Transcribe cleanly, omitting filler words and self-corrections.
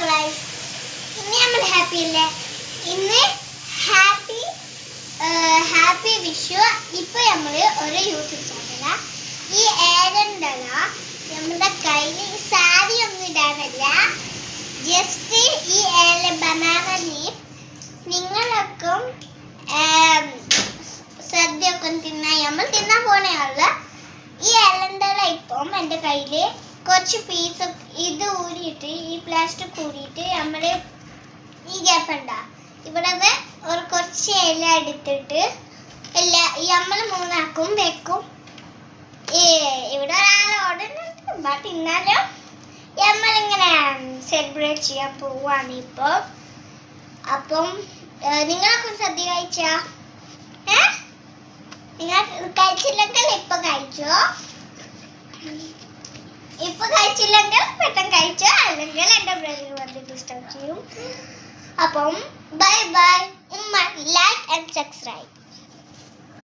Guys, ഇന്ന് നമ്മൾ happy അല്ലേ? ഇന്ന് ഹാപ്പി ഹാപ്പി വിഷു. ഇപ്പൊ നമ്മള് ഒരു യൂട്യൂബ് ചാനല ഈ ഏഴണ്ടല്ല നമ്മുടെ കയ്യിൽ സാരി ഒന്നും ഇടാനല്ല, ജസ്റ്റ് ഈ ബനാന ലീഫ് നിങ്ങളൊക്കെ സദ്യ ഒക്കെ നമ്മൾ തിന്നാൻ പോണേയുള്ള ഈ ഏലണ്ടല. ഇപ്പം എൻ്റെ കയ്യില് കുറച്ച് പീസ് ഇത് ഊരിയിട്ട് ഈ പ്ലാസ്റ്റിക് ഊരിയിട്ട് നമ്മൾ ഈ ഗ്യാപ്പ് ഉണ്ടാ ഇവിടെ ഒരു കുറച്ച് ഇല എടുത്തിട്ട് നമ്മൾ മൂന്നാക്കും വെക്കും. ഇവിടെ ഒരാളോട് ബട്ട് ഇന്നാലും നമ്മളിങ്ങനെ സെലിബ്രേറ്റ് ചെയ്യാൻ പോവാണ് ഇപ്പോൾ. അപ്പം നിങ്ങളൊക്കെ സദ്യ കഴിച്ചാ? നിങ്ങൾ കഴിച്ചില്ലെങ്കിൽ ഇപ്പൊ കഴിച്ചോ, ഇപ്പൊ കഴിച്ചില്ലെങ്കിൽ പെട്ടെന്ന് കഴിച്ചോ, അല്ലെങ്കിൽ എൻ്റെ ബ്രദർ വന്നിട്ട് ഡിസ്റ്റർബ് ചെയ്യും. അപ്പം ബൈ ബൈ. ഉമ്മ ലൈക്ക് ആൻഡ് സബ്സ്ക്രൈബ്.